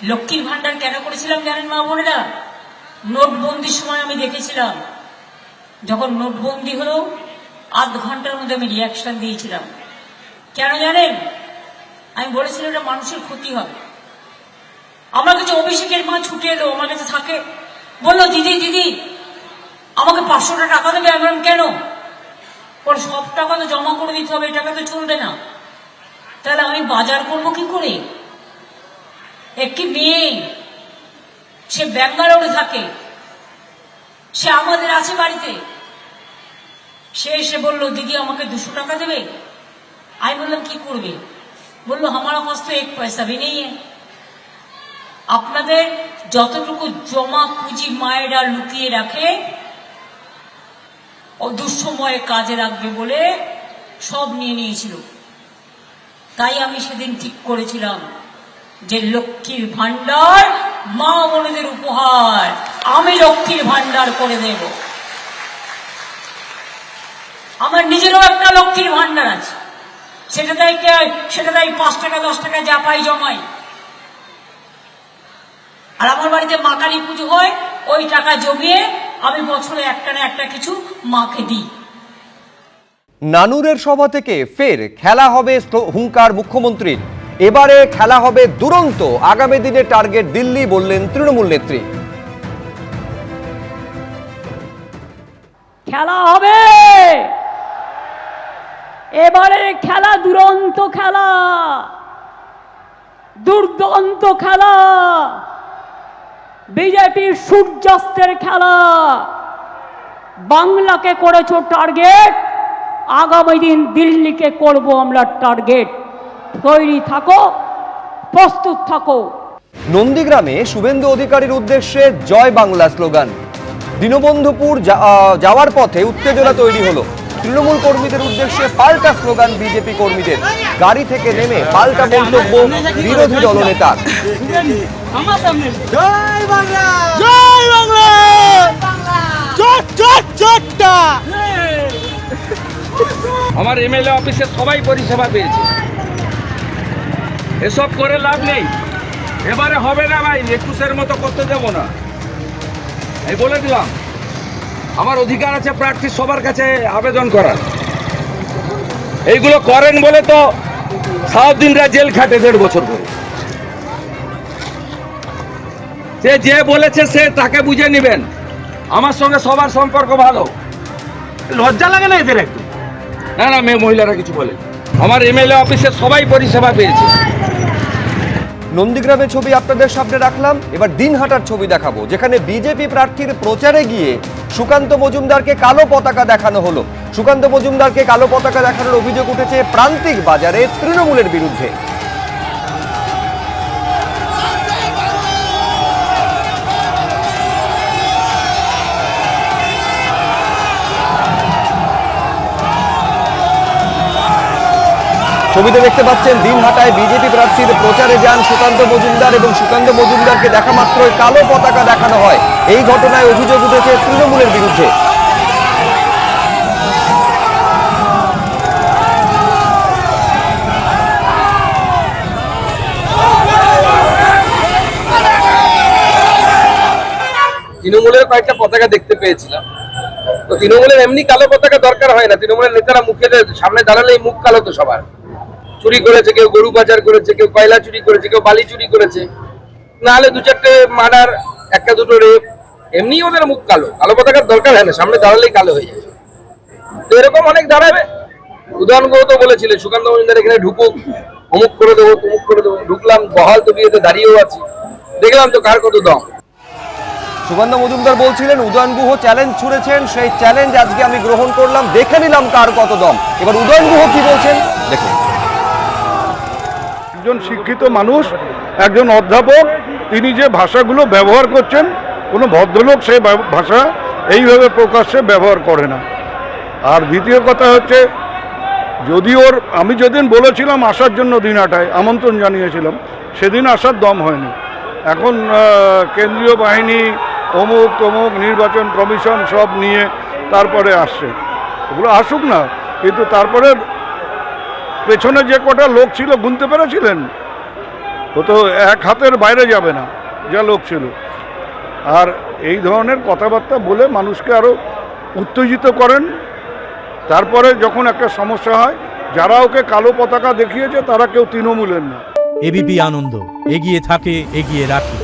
লক্ষ্মীর ভান্ডার কেন করেছিলাম জানেন মা বোনেরা? নোটবন্দির সময় আমি দেখেছিলাম, যখন নোটবন্দি হলো আধ ঘন্টার মধ্যে আমি রিয়াকশন দিয়েছিলাম। কেন জানেন? আমি বলেছিলাম এটা মানুষের ক্ষতি হবে। আমার কাছে অভিষেকের মা ছুটে এলো, আমার কাছে থাকে, বললো দিদি দিদি আমাকে 500টা টাকা দেবে। আমি বললাম কেন? পরে সব টাকা তো জমা করে দিতে হবে, টাকা তো চলবে না। তাহলে আমি বাজার করবো কি করে? একটি মেয়ে, সে ব্যাঙ্গালোরে থাকে, সে আমাদের আছে বাড়িতে, সে এসে বললো দিদি আমাকে 200 টাকা দেবে। আমি বললাম কি করবে? বললো हमारा पास तो 1 पैसा भी नहीं है। আপনাদের যতটুকু জমা পুঁজি মায়েরা লুকিয়ে রাখে ও দুঃসময়ে কাজে রাখবে বলে সব নিয়ে নিয়েছিল। তাই আমি সেদিন ঠিক করেছিলাম যে লক্ষ্মীর ভান্ডার মা বোনেদের উপহার, আমি লক্ষ্মীর ভান্ডার করে দেব। আমার নিজেরও একটা লক্ষ্মীর ভান্ডার আছে, সেটা তাই 5 টাকা 10 টাকা যা পাই জমাই। আর আমার বাড়িতে মা কালী পুজো হয়, ওই টাকা জমিয়ে আমি বছরে একটা না একটা কিছু মাকে দিই। নানুরের সভা থেকে ফের খেলা হবে হুঙ্কার মুখ্যমন্ত্রীর। এবারে খেলা হবে দুরন্ত, আগামী দিনে টার্গেট দিল্লি বললেন তৃণমূল নেত্রী। খেলা হবে, এবারে খেলা দুরন্ত খেলা, দুর্দান্ত খেলা, বিজেপির সূর্যাস্তের খেলা। বাংলাকে করেছো টার্গেট, আগামী দিন দিল্লিকে করব আমরা টার্গেট। তৈরি থাকো, প্রস্তুত থাকো। নন্দীগ্রামে শুভেন্দু অধিকারীর উদ্দেশ্যে জয় বাংলা স্লোগান। দীনবন্ধুপুর যাওয়ার পথে উত্তেজনা তৈরি হলো। তৃণমূল কর্মীদের উদ্দেশ্যে পাল্টা স্লোগান বিজেপি কর্মীদের। গাড়ি থেকে নেমে পাল্টা মন্তব্য বিরোধী দলনেতার। জয় বাংলা, জয় বাংলা, আমার এমএলএ অফিসে সবাই পরিষেবা পেয়েছে, এসব করে লাভ নেই। এবারে হবে না ভাই, 21-এর মতো করতে দেব না, এই বলে দিলাম। আমার অধিকার আছে প্রার্থী সবার কাছে আবেদন করার। এইগুলো করেন বলে তো সাউদ্দিনরা জেল খাটে 1.5 বছর করে। সে যে বলেছে সে তাকে বুঝে নেবেন। আমার সঙ্গে সবার সম্পর্ক ভালো, লজ্জা লাগে না এদের একটু? না না, মেয়ে মহিলারা কিছু বলে। আমার এমএলএ অফিসে সবাই পরিষেবা পেয়েছে। নন্দীগ্রামের ছবি আপনাদের সামনে রাখলাম, এবার দিনহাটার ছবি দেখাবো, যেখানে বিজেপি প্রার্থীর প্রচারে গিয়ে সুকান্ত মজুমদারকে কালো পতাকা দেখানো হলো। সুকান্ত মজুমদারকে কালো পতাকা দেখানোর অভিযোগ উঠেছে প্রান্তিক বাজারে তৃণমূলের বিরুদ্ধে। ছবিতে দেখতে পাচ্ছেন দিনহাটায় বিজেপি প্রার্থীর প্রচারে যান সুকান্ত মজুমদার এবং সুকান্ত মজুমদারকে দেখা মাত্রই কালো পতাকা দেখানো হয়। এই ঘটনায় অভিযোগ উঠেছে তৃণমূলের বিরুদ্ধে। তৃণমূলের কয়েকটা পতাকা দেখতে পেয়েছিলাম, তো তৃণমূলের এমনি কালো পতাকা দরকার হয় না। তৃণমূলের নেতারা মুখের সামনে দাঁড়ালেই মুখ কালো তো সবার। চুরি করেছে কেউ, গরু পাচার করেছে কেউ, কয়লা চুরি করেছে কেউ, বালি চুরি করেছে, নাহলে 2-4টে মার্ডার, 1-2 রেপ, এমনি ওদের মুখ কালো। কালো পতাকার দরকার হয় না, সামনে দাঁড়ালেই কালো হয়ে যায়। তো এরকম অনেক দাঁড়াবে। উদয়ন গুহ তো বলেছিল সুকান্ত মজুমদার এখানে ঢুকুক, অমুক করে দেবো তমুক করে দেবো। ঢুকলাম, বহাল তো বিয়েতে দাঁড়িয়েও আছি, দেখলাম তো কার কত দম। সুকান্ত মজুমদার বলছিলেন উদয়ন গুহ চ্যালেঞ্জ ছুড়েছেন, সেই চ্যালেঞ্জ আজকে আমি গ্রহণ করলাম, দেখে নিলাম কার কত দম। এবার উদয়ন গুহ কি বলছেন দেখুন। একজন শিক্ষিত মানুষ, একজন অধ্যাপক, তিনি যে ভাষাগুলো ব্যবহার করছেন, কোনো ভদ্রলোক সেই ভাষা এইভাবে প্রকাশ্যে ব্যবহার করে না। আর দ্বিতীয় কথা হচ্ছে, যদি আমি যেদিন বলেছিলাম আসার জন্য দিনহাটায় আমন্ত্রণ জানিয়েছিলাম, সেদিন আসার দম হয়নি। এখন কেন্দ্রীয় বাহিনী, অমুক তমুক, নির্বাচন কমিশন সব নিয়ে তারপরে আসছে। ওগুলো আসুক না, কিন্তু তারপরে পেছনে যে কটা লোক ছিল গুনতে পেরেছিলেন? ও তো এক হাতের বাইরে যাবে না, যা লোক ছিল। আর এই ধরনের কথাবার্তা বলে মানুষকে আরও উত্তেজিত করেন। তারপরে যখন একটা সমস্যা হয়, যারা ওকে কালো পতাকা দেখিয়েছে তারা কেউ তৃণমূলের না। এবিপি আনন্দ, এগিয়ে থাকে, এগিয়ে রাখে।